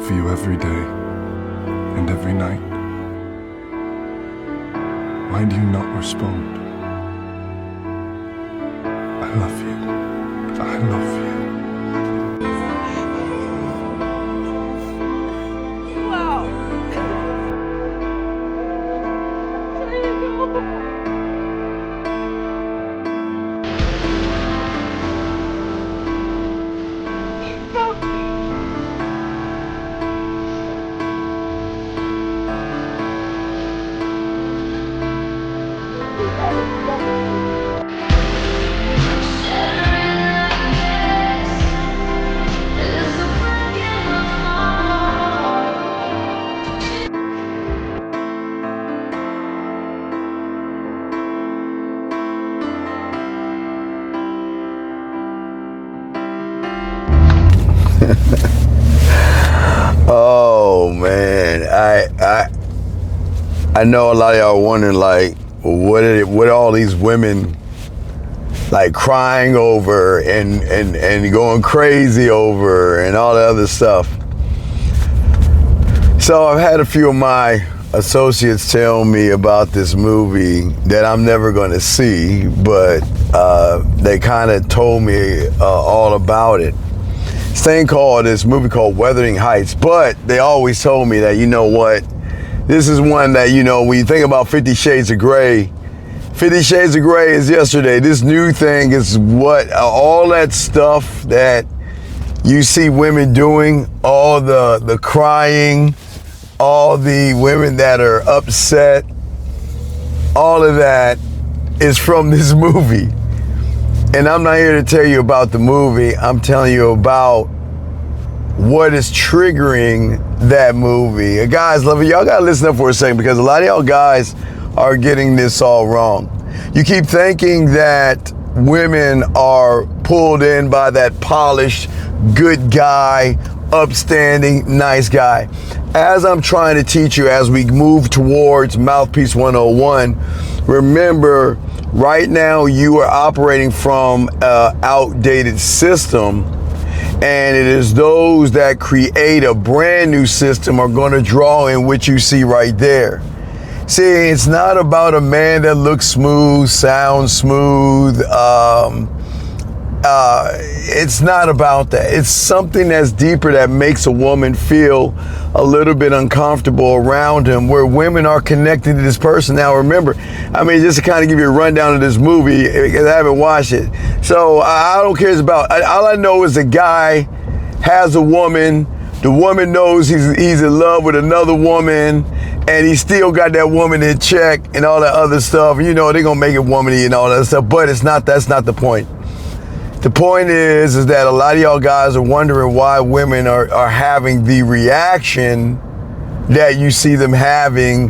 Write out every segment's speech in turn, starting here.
for you every day and every night. Why do you not respond? I love you. I love you. Oh man, I know a lot of y'all are wondering, like, what are all these women like crying over and going crazy over and all that other stuff. So I've had a few of my associates tell me about this movie that I'm never going to see, but they kind of told me all about it. This movie called Wuthering Heights, but they always told me that, you know what, this is one that, you know, when you think about 50 Shades of Grey, 50 Shades of Grey is yesterday. This new thing is what, all that stuff that you see women doing, all the crying, all the women that are upset, all of that is from this movie. And I'm not here to tell you about the movie. I'm telling you about what is triggering that movie. Guys, love it. Y'all gotta listen up for a second, because a lot of y'all guys are getting this all wrong. You keep thinking that women are pulled in by that polished, good guy, upstanding, nice guy. As I'm trying to teach you, as we move towards Mouthpiece 101, remember, right now you are operating from an outdated system, and it is those that create a brand new system are going to draw in what you see right there. See, it's not about a man that looks smooth, sounds smooth. It's not about that. It's something that's deeper that makes a woman feel a little bit uncomfortable around him, where women are connected to this person. Now remember, I mean, just to kind of give you a rundown of this movie, because I haven't watched it. So I don't care about, all I know is the guy has a woman, the woman knows he's in love with another woman, and he still got that woman in check and all that other stuff. You know, they're gonna make it womany and all that stuff, but that's not the point. The point is that a lot of y'all guys are wondering why women are having the reaction that you see them having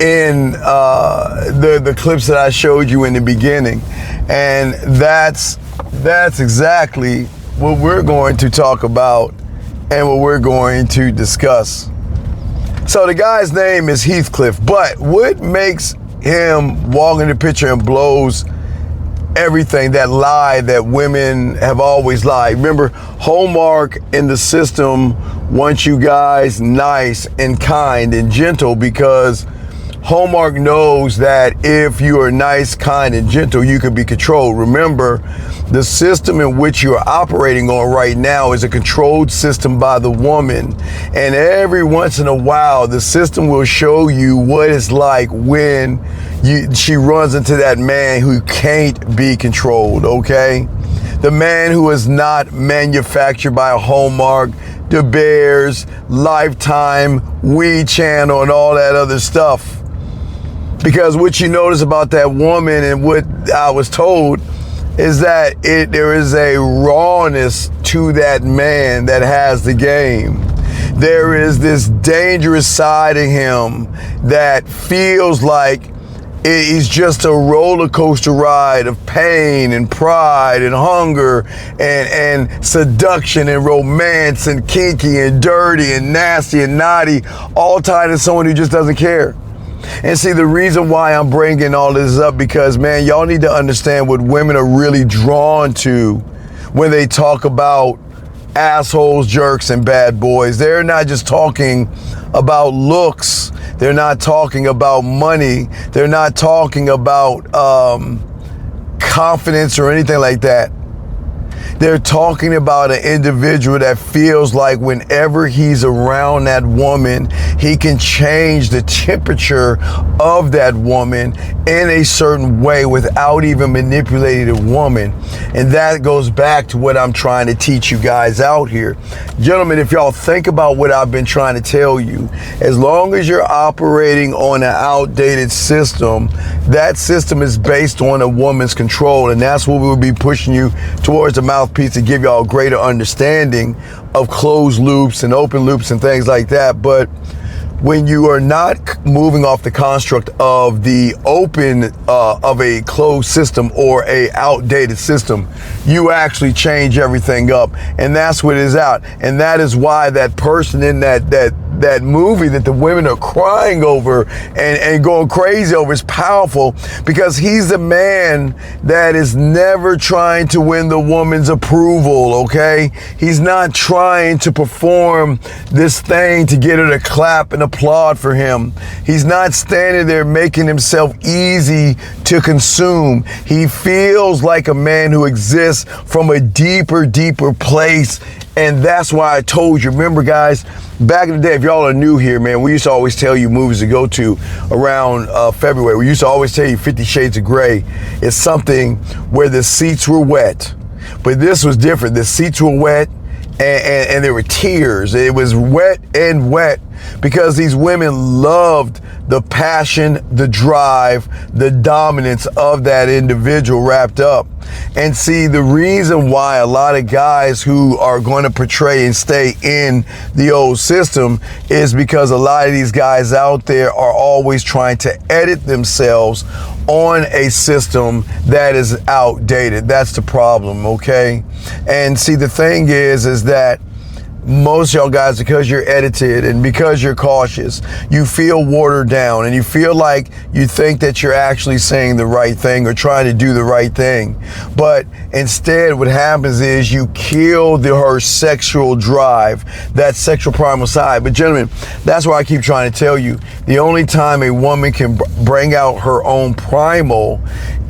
in the clips that I showed you in the beginning. And that's exactly what we're going to talk about and what we're going to discuss. So the guy's name is Heathcliff, but what makes him walk in the picture and blows everything, that lie that women have always lied. Remember, Hallmark in the system wants you guys nice and kind and gentle, because Hallmark knows that if you are nice, kind, and gentle, you can be controlled. Remember, the system in which you're operating on right now is a controlled system by the woman. And every once in a while, the system will show you what it's like when she runs into that man who can't be controlled, okay? The man who is not manufactured by a Hallmark, the Bears, Lifetime, We Channel, and all that other stuff. Because what you notice about that woman, and what I was told, is that there is a rawness to that man that has the game. There is this dangerous side of him that feels like it's just a roller coaster ride of pain and pride and hunger and seduction and romance and kinky and dirty and nasty and naughty, all tied to someone who just doesn't care. And see, the reason why I'm bringing all this up, because, man, y'all need to understand what women are really drawn to when they talk about assholes, jerks, and bad boys. They're not just talking about looks. They're not talking about money. They're not talking about confidence or anything like that. They're talking about an individual that feels like whenever he's around that woman, he can change the temperature of that woman in a certain way without even manipulating the woman. And that goes back to what I'm trying to teach you guys out here. Gentlemen, if y'all think about what I've been trying to tell you, as long as you're operating on an outdated system, that system is based on a woman's control. And that's what we'll be pushing you towards the mouthpiece to give y'all a greater understanding of closed loops and open loops and things like that. But when you are not moving off the construct of the open of a closed system or a outdated system, you actually change everything up, and that's what is out. And that is why that person in that movie that the women are crying over and going crazy over is powerful, because he's the man that is never trying to win the woman's approval, okay? He's not trying to perform this thing to get her to clap and applaud for him. He's not standing there making himself easy to consume. He feels like a man who exists from a deeper place. And that's why I told you, remember guys, back in the day, if y'all are new here, man, we used to always tell you movies to go to around February. We used to always tell you 50 Shades of Grey is something where the seats were wet. But this was different. The seats were wet and there were tears. It was wet because these women loved the passion, the drive, the dominance of that individual wrapped up. And see, the reason why a lot of guys who are going to portray and stay in the old system is because a lot of these guys out there are always trying to edit themselves on a system that is outdated. That's the problem, okay? And see, the thing is that most y'all guys, because you're edited and because you're cautious, you feel watered down and you feel like you think that you're actually saying the right thing or trying to do the right thing. But instead what happens is you kill her sexual drive, that sexual primal side. But gentlemen, that's why I keep trying to tell you, the only time a woman can bring out her own primal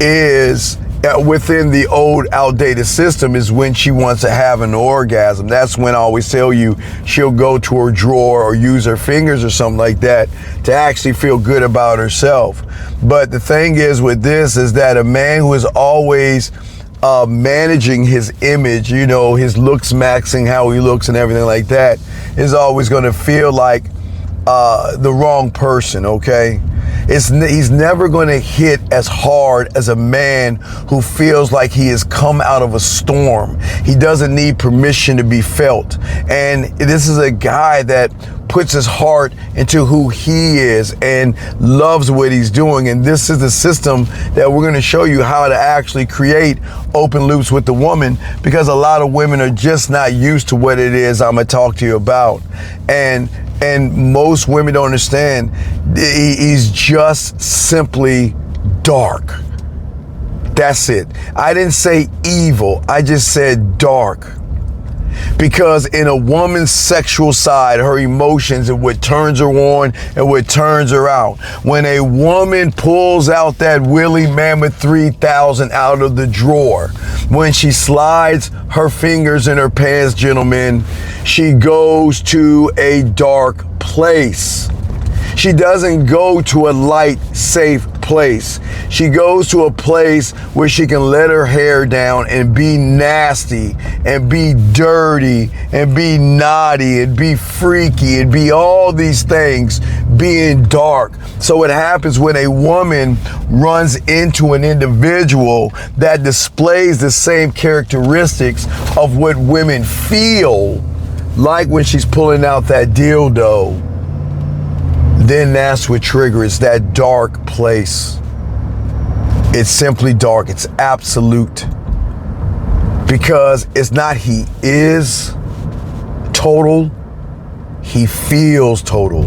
is within the old outdated system, is when she wants to have an orgasm. That's when I always tell you she'll go to her drawer or use her fingers or something like that to actually feel good about herself. But the thing is with this is that a man who is always managing his image, you know, his looks, maxing how he looks and everything like that, is always going to feel like the wrong person, okay? He's never going to hit as hard as a man who feels like he has come out of a storm. He doesn't need permission to be felt. And this is a guy that puts his heart into who he is and loves what he's doing. And this is the system that we're going to show you how to actually create open loops with the woman, because a lot of women are just not used to what it is I'm going to talk to you about. And most women don't understand. He's just simply dark. That's it. I didn't say evil. I just said dark. Because in a woman's sexual side, her emotions and what turns her on and what turns her out. When a woman pulls out that Willie Mammoth 3000 out of the drawer, when she slides her fingers in her pants, gentlemen, she goes to a dark place. She doesn't go to a light, safe place. She goes to a place where she can let her hair down and be nasty and be dirty and be naughty and be freaky and be all these things, being dark. So what happens when a woman runs into an individual that displays the same characteristics of what women feel like when she's pulling out that dildo, then that's what triggers that dark place. It's simply dark. It's absolute. Because it's not he is total, he feels total.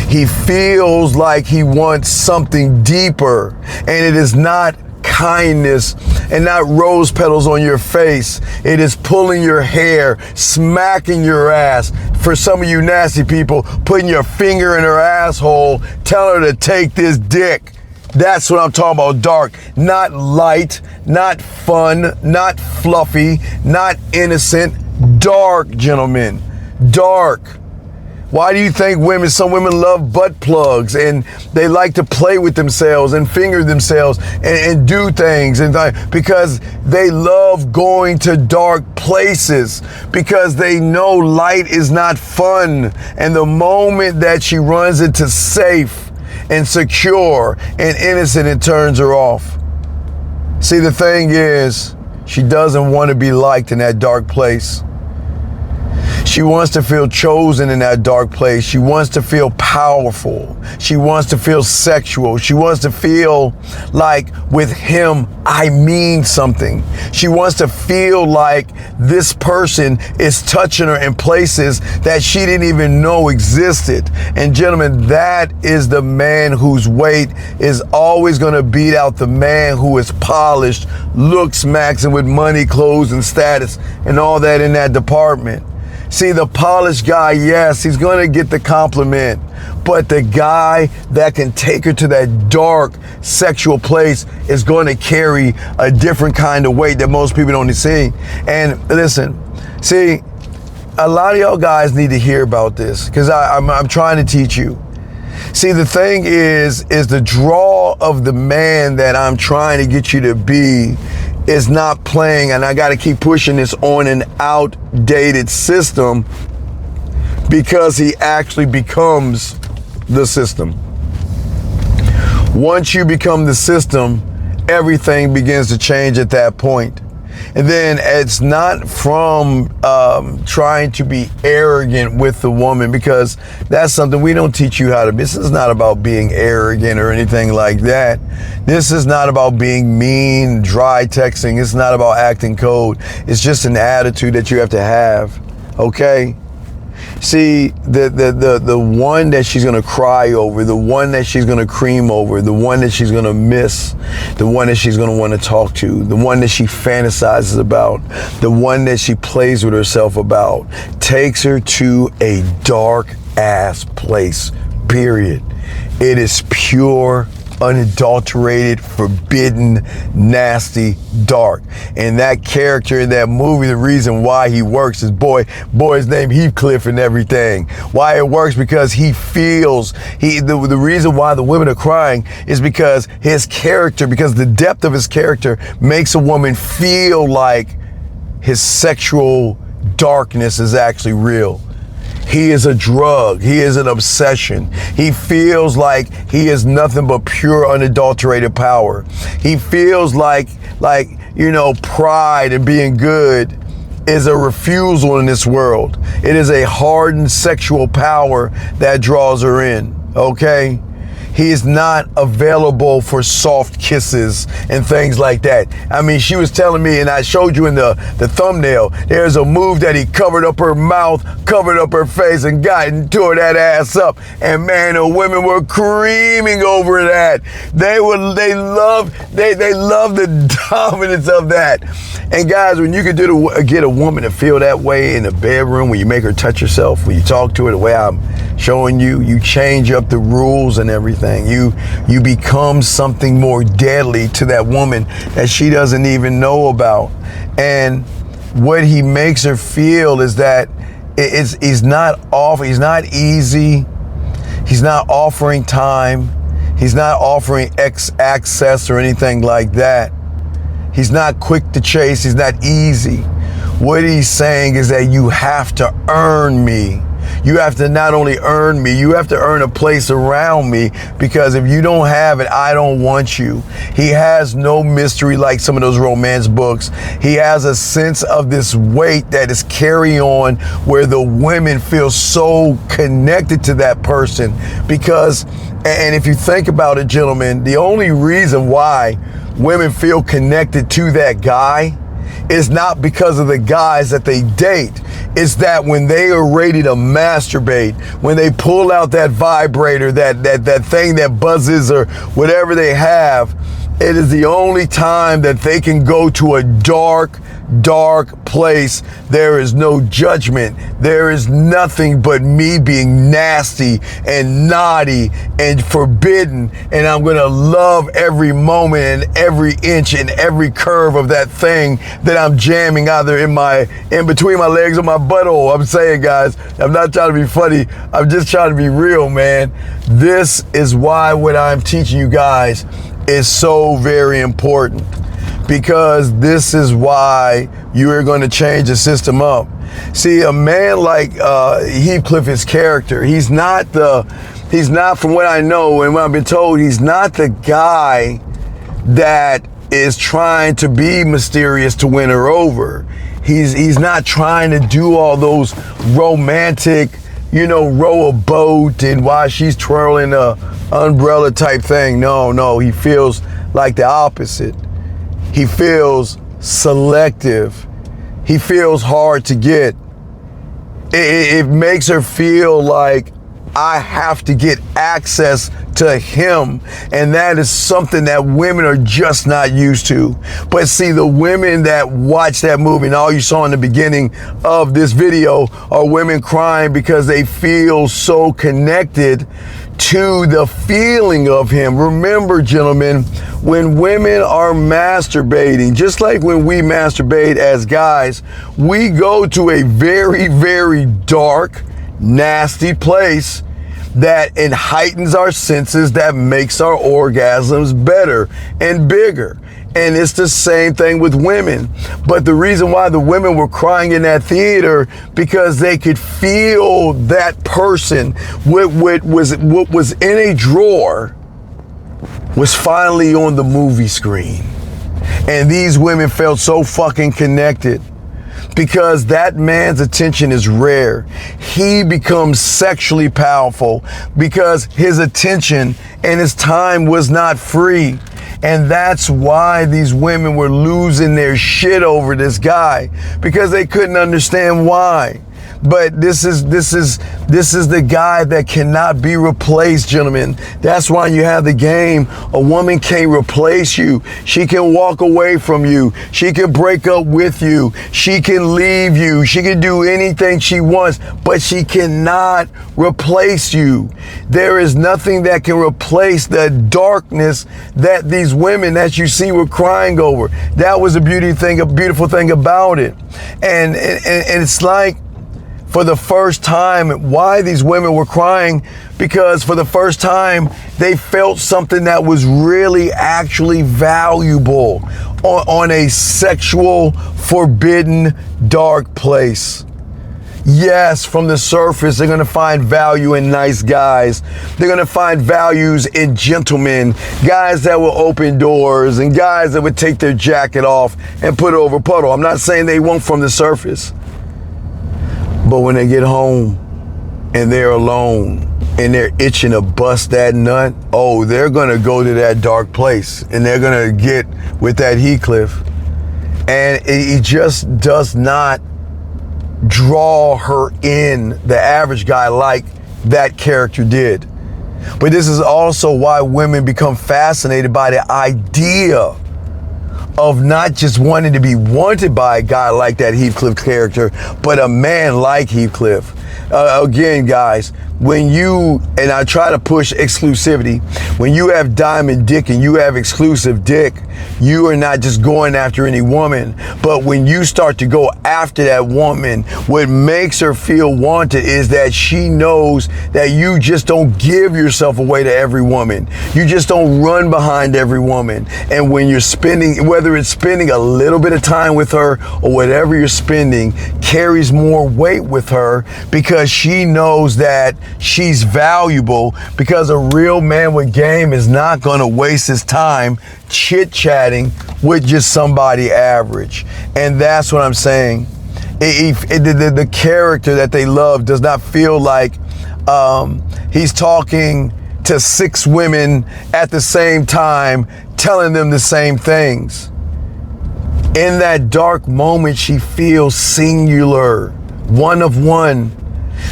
He feels like he wants something deeper, and it is not kindness and not rose petals on your face. It is pulling your hair, smacking your ass. For some of you nasty people, putting your finger in her asshole, telling her to take this dick. That's what I'm talking about, dark. Not light, not fun, not fluffy, not innocent. Dark, gentlemen. Dark. Why do you think some women love butt plugs and they like to play with themselves and finger themselves and do things? Because they love going to dark places, because they know light is not fun. And the moment that she runs into safe and secure and innocent, it turns her off. See, the thing is, she doesn't want to be liked in that dark place. She wants to feel chosen in that dark place. She wants to feel powerful. She wants to feel sexual. She wants to feel like with him, I mean something. She wants to feel like this person is touching her in places that she didn't even know existed. And gentlemen, that is the man whose weight is always going to beat out the man who is polished, looks maxing with money, clothes, and status, and all that in that department. See, the polished guy, yes, he's going to get the compliment, but the guy that can take her to that dark sexual place is going to carry a different kind of weight that most people don't see. And listen, see, a lot of y'all guys need to hear about this, because I'm trying to teach you. See, the thing is the draw of the man that I'm trying to get you to be is not playing, and I got to keep pushing this on an outdated system, because he actually becomes the system. Once you become the system, everything begins to change at that point. And then it's not from trying to be arrogant with the woman, because that's something we don't teach you how to be. This is not about being arrogant or anything like that. This is not about being mean, dry texting. It's not about acting cold. It's just an attitude that you have to have, okay? See, the one that she's going to cry over, the one that she's going to cream over, the one that she's going to miss, the one that she's going to want to talk to, the one that she fantasizes about, the one that she plays with herself about, takes her to a dark ass place, period. It is pure, unadulterated, forbidden, nasty, dark. And that character in that movie, the reason why he works is boy's name Heathcliff and everything. Why it works, because he feels, the reason why the women are crying is because his character, because the depth of his character makes a woman feel like his sexual darkness is actually real. He is a drug. He is an obsession. He feels like he is nothing but pure, unadulterated power. He feels like, pride and being good is a refusal in this world. It is a hardened sexual power that draws her in, okay? He is not available for soft kisses and things like that. I mean, she was telling me, and I showed you in the thumbnail, there's a move that he covered up her mouth, covered up her face, and got and tore that ass up. And man, the women were creaming over that. They love the dominance of that. And guys, when you can get a woman to feel that way in the bedroom, when you make her touch herself, when you talk to her the way I'm showing you, you change up the rules and everything. You become something more deadly to that woman that she doesn't even know about. And what he makes her feel is that he's not easy. He's not offering time. He's not offering access or anything like that. He's not quick to chase. He's not easy. What he's saying is that you have to earn me. You have to not only earn me, you have to earn a place around me, because if you don't have it, I don't want you. He has no mystery like some of those romance books. He has a sense of this weight that is carry on, where the women feel so connected to that person. Because, and if you think about it, gentlemen, the only reason why women feel connected to that guy is not because of the guys that they date. It's that when they are ready to masturbate, when they pull out that vibrator, that thing that buzzes or whatever they have, It is the only time that they can go to a dark, dark place. There is no judgment. There is nothing but me being nasty and naughty and forbidden. And I'm going to love every moment and every inch and every curve of that thing that I'm jamming either in between my legs or my butthole. I'm saying, guys, I'm not trying to be funny. I'm just trying to be real, man. This is why what I'm teaching you guys is so very important, because this is why you are going to change the system up. See, a man like Heathcliff, his character, he's not, from what I know and what I've been told, he's not the guy that is trying to be mysterious to win her over. He's not trying to do all those romantic, row a boat and while she's twirling a umbrella type thing. No, he feels like the opposite. He feels selective. He feels hard to get. It makes her feel like I have to get access to him, and that is something that women are just not used to. But see, the women that watch that movie, and all you saw in the beginning of this video are women crying because they feel so connected to the feeling of him. Remember, gentlemen, when women are masturbating, just like when we masturbate as guys, we go to a very, very dark, nasty place that it heightens our senses, that makes our orgasms better and bigger. And it's the same thing with women. But the reason why the women were crying in that theater, because they could feel that person, what was in a drawer was finally on the movie screen. And these women felt so fucking connected, because that man's attention is rare. He becomes sexually powerful because his attention and his time was not free. And that's why these women were losing their shit over this guy, because they couldn't understand why. But this is the guy that cannot be replaced, gentlemen. That's why you have the game. A woman can't replace you. She can walk away from you. She can break up with you. She can leave you. She can do anything she wants, but she cannot replace you. There is nothing that can replace the darkness that these women that you see were crying over. That was a beautiful thing about it. And it's like, for the first time, why these women were crying, because for the first time, they felt something that was really actually valuable on a sexual, forbidden, dark place. Yes, from the surface, they're going to find value in nice guys. They're going to find values in gentlemen, guys that will open doors and guys that would take their jacket off and put it over a puddle. I'm not saying they won't from the surface. But when they get home and they're alone and they're itching to bust that nut, oh, they're going to go to that dark place and they're going to get with that Heathcliff. And he just does not draw her in, the average guy, like that character did. But this is also why women become fascinated by the idea of not just wanting to be wanted by a guy like that Heathcliff character, but a man like Heathcliff. Again, guys, when you, and I try to push exclusivity, when you have diamond dick and you have exclusive dick, you are not just going after any woman, but when you start to go after that woman, what makes her feel wanted is that she knows that you just don't give yourself away to every woman. You just don't run behind every woman. And when you're spending, whether it's spending a little bit of time with her or whatever you're spending, carries more weight with her, because she knows that she's valuable, because a real man with game is not going to waste his time chit-chatting with just somebody average. And that's what I'm saying. The character that they love does not feel like he's talking to 6 women at the same time, telling them the same things. In that dark moment, she feels singular, one of one.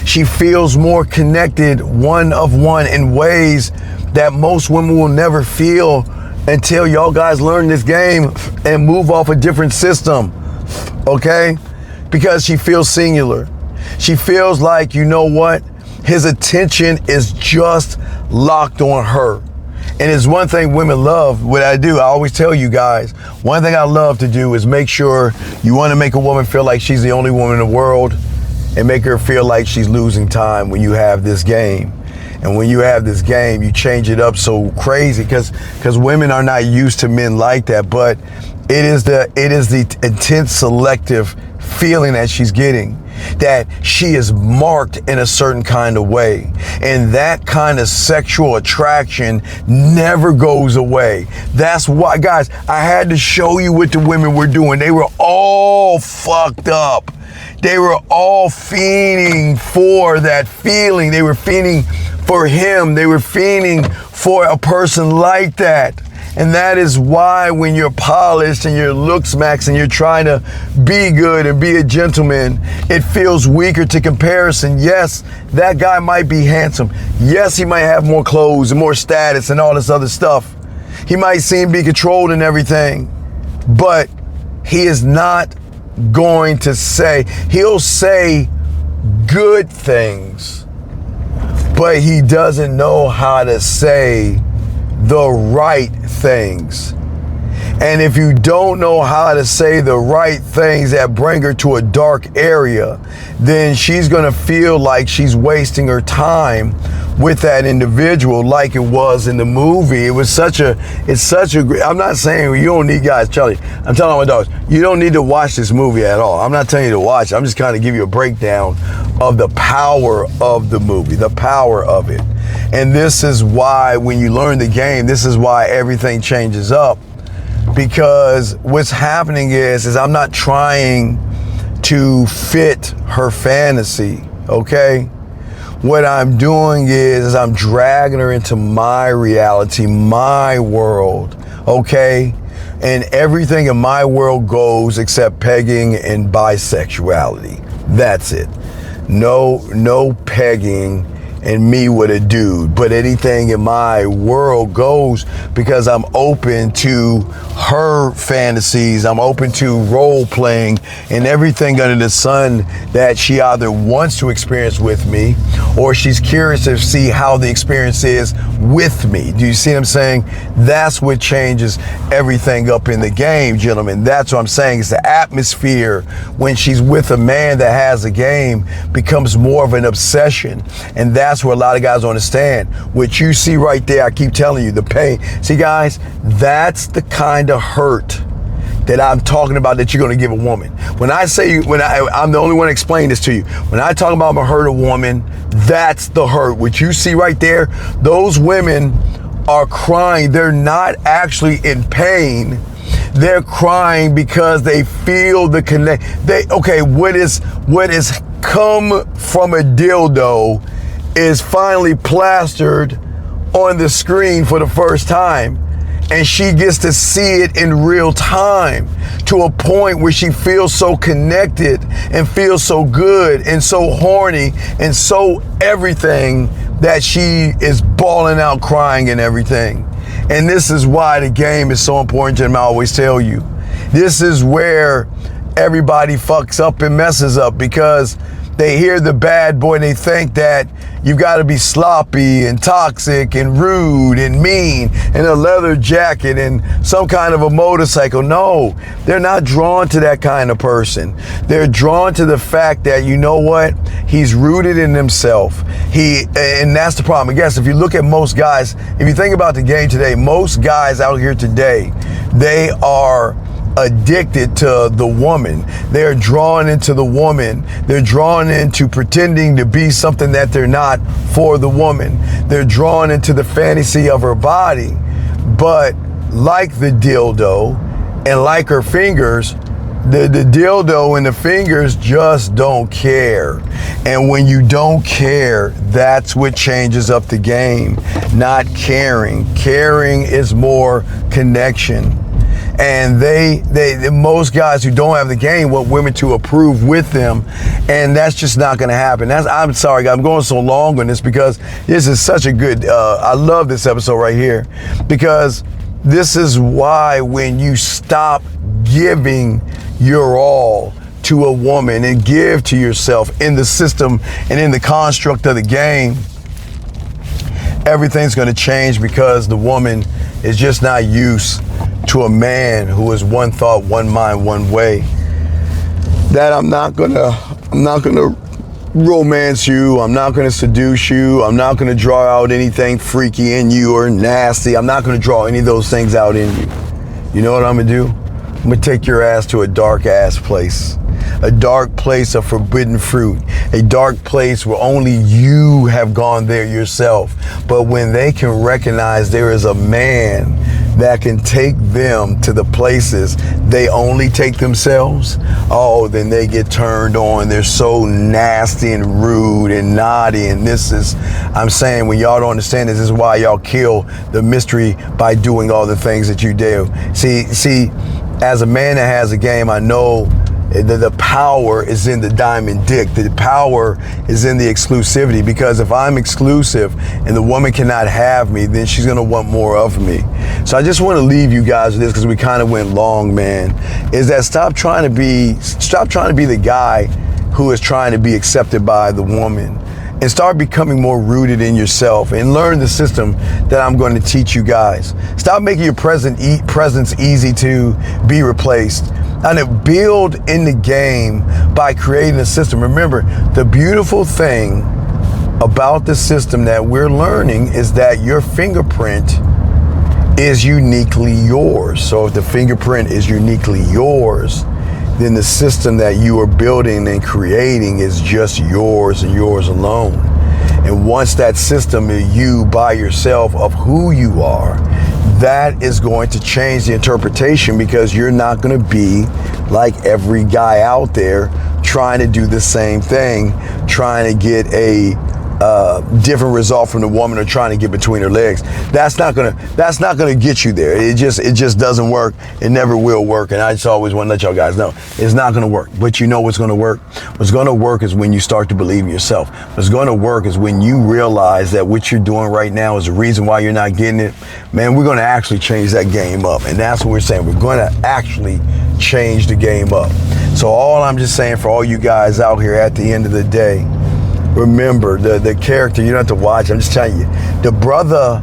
She feels more connected, one of one, in ways that most women will never feel until y'all guys learn this game and move off a different system, okay? Because she feels singular. She feels like, you know what? His attention is just locked on her. And it's one thing women love, what I do, I always tell you guys, one thing I love to do is make sure you want to make a woman feel like she's the only woman in the world and make her feel like she's losing time when you have this game. And when you have this game, you change it up so crazy because women are not used to men like that. But it is the intense selective feeling that she's getting, that she is marked in a certain kind of way. And that kind of sexual attraction never goes away. That's why, guys, I had to show you what the women were doing. They were all fucked up. They were all fiending for that feeling. They were fiending for him. They were fiending for a person like that. And that is why when you're polished and your looks max and you're trying to be good and be a gentleman, it feels weaker to comparison. Yes, that guy might be handsome. Yes, he might have more clothes and more status and all this other stuff. He might seem to be controlled and everything, but he is not going to say, he'll say good things, but he doesn't know how to say the right things. And if you don't know how to say the right things that bring her to a dark area, then she's gonna feel like she's wasting her time with that individual like it was in the movie. It's such a great, I'm not saying you don't need, guys, Charlie, I'm telling all my dogs, you don't need to watch this movie at all. I'm not telling you to watch it. I'm just kind of give you a breakdown of the power of the movie, the power of it. And this is why when you learn the game, this is why everything changes up. Because what's happening is I'm not trying to fit her fantasy, okay? What I'm doing is I'm dragging her into my reality, my world, okay? And everything in my world goes except pegging and bisexuality. That's it. No pegging and me with a dude, but anything in my world goes because I'm open to her fantasies. I'm open to role playing and everything under the sun that she either wants to experience with me or she's curious to see how the experience is with me. Do you see what I'm saying? That's what changes everything up in the game, gentlemen. That's what I'm saying. It's the atmosphere when she's with a man that has a game becomes more of an obsession. And that's where a lot of guys don't understand. What you see right there, I keep telling you, the pain. See, guys, that's the kind of hurt that I'm talking about that you're going to give a woman. When I say, I'm the only one to explain this to you. When I talk about I'm going to hurt a woman, that's the hurt. What you see right there, those women are crying. They're not actually in pain. They're crying because they feel the connect. Okay, what is come from a dildo is finally plastered on the screen for the first time. And she gets to see it in real time to a point where she feels so connected and feels so good and so horny and so everything that she is bawling out crying and everything. And this is why the game is so important, Jim. I always tell you, this is where everybody fucks up and messes up because they hear the bad boy and they think that you've got to be sloppy and toxic and rude and mean and a leather jacket and some kind of a motorcycle. No, they're not drawn to that kind of person. They're drawn to the fact that, you know what? He's rooted in himself. And that's the problem. I guess if you look at most guys, if you think about the game today, most guys out here today, they are addicted to the woman. They're drawn into the woman. They're drawn into pretending to be something that they're not for the woman. They're drawn into the fantasy of her body. But like the dildo and like her fingers, the dildo and the fingers just don't care. And when you don't care, that's what changes up the game. Not caring. Caring is more connection. And most guys who don't have the game want women to approve with them, and that's just not going to happen. I'm sorry, guys, I'm going so long on this because this is such a good, I love this episode right here because This is why when you stop giving your all to a woman and give to yourself in the system and in the construct of the game, everything's going to change, because the woman is just not used to a man who is one thought, one mind, one way. That I'm not gonna romance you. I'm not gonna seduce you. I'm not gonna draw out anything freaky in you or nasty. I'm not gonna draw any of those things out in you. You know what I'm gonna do? I'm gonna take your ass to a dark ass place. A dark place of forbidden fruit, a dark place where only you have gone there yourself. But when they can recognize there is a man that can take them to the places they only take themselves, oh, then they get turned on. They're so nasty and rude and naughty. And this is, I'm saying, when y'all don't understand this is why y'all kill the mystery by doing all the things that you do. See, as a man that has a game, I know the power is in the diamond dick. The power is in the exclusivity, because if I'm exclusive and the woman cannot have me, then she's gonna want more of me. So I just want to leave you guys with this, because we kind of went long, man, is that stop trying to be the guy who is trying to be accepted by the woman, and start becoming more rooted in yourself and learn the system that I'm going to teach you guys. Stop making your presence easy to be replaced, and to build in the game by creating a system. Remember, the beautiful thing about the system that we're learning is that your fingerprint is uniquely yours. So if the fingerprint is uniquely yours, then the system that you are building and creating is just yours and yours alone. And once that system is you by yourself of who you are, that is going to change the interpretation, because you're not going to be like every guy out there trying to do the same thing, trying to get a different result from the woman, or trying to get between her legs. That's not gonna get you there. It just doesn't work. It never will work. And I just always want to let y'all guys know it's not gonna work. But you know what's gonna work? What's gonna work is when you start to believe in yourself. What's gonna work is when you realize that what you're doing right now is the reason why you're not getting it. Man, we're gonna actually change that game up. And that's what we're saying. We're gonna actually change the game up. So all I'm just saying for all you guys out here, at the end of the day, remember, the character, you don't have to watch, I'm just telling you, the brother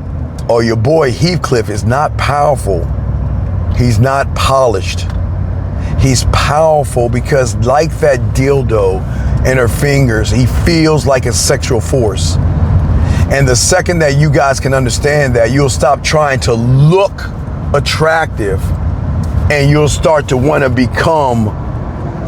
or your boy Heathcliff is not powerful. He's not polished. He's powerful because, like that dildo in her fingers, he feels like a sexual force. And the second that you guys can understand that, you'll stop trying to look attractive, and you'll start to want to become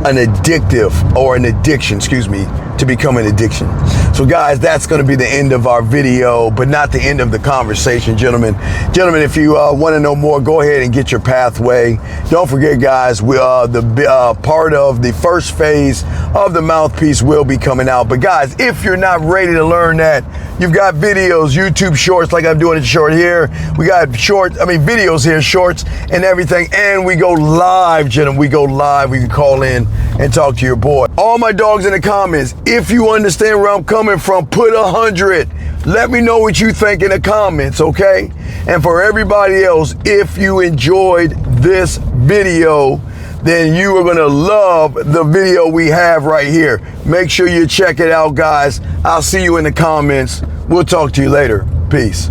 an addictive, or an addiction, to become an addiction. So guys, that's going to be the end of our video, but not the end of the conversation, gentlemen. Gentlemen, if you want to know more, go ahead and get your pathway. Don't forget, guys, we the part of the first phase of the mouthpiece will be coming out. But guys, if you're not ready to learn that, you've got videos, YouTube shorts, like I'm doing it short here. We got videos here, shorts and everything. And we go live, gentlemen. We go live. We can call in and talk to your boy. All my dogs in the comments, if you understand where I'm coming from, put 100. Let me know what you think in the comments, okay? And for everybody else, if you enjoyed this video, then you are gonna love the video we have right here. Make sure you check it out, guys. I'll see you in the comments. We'll talk to you later. Peace.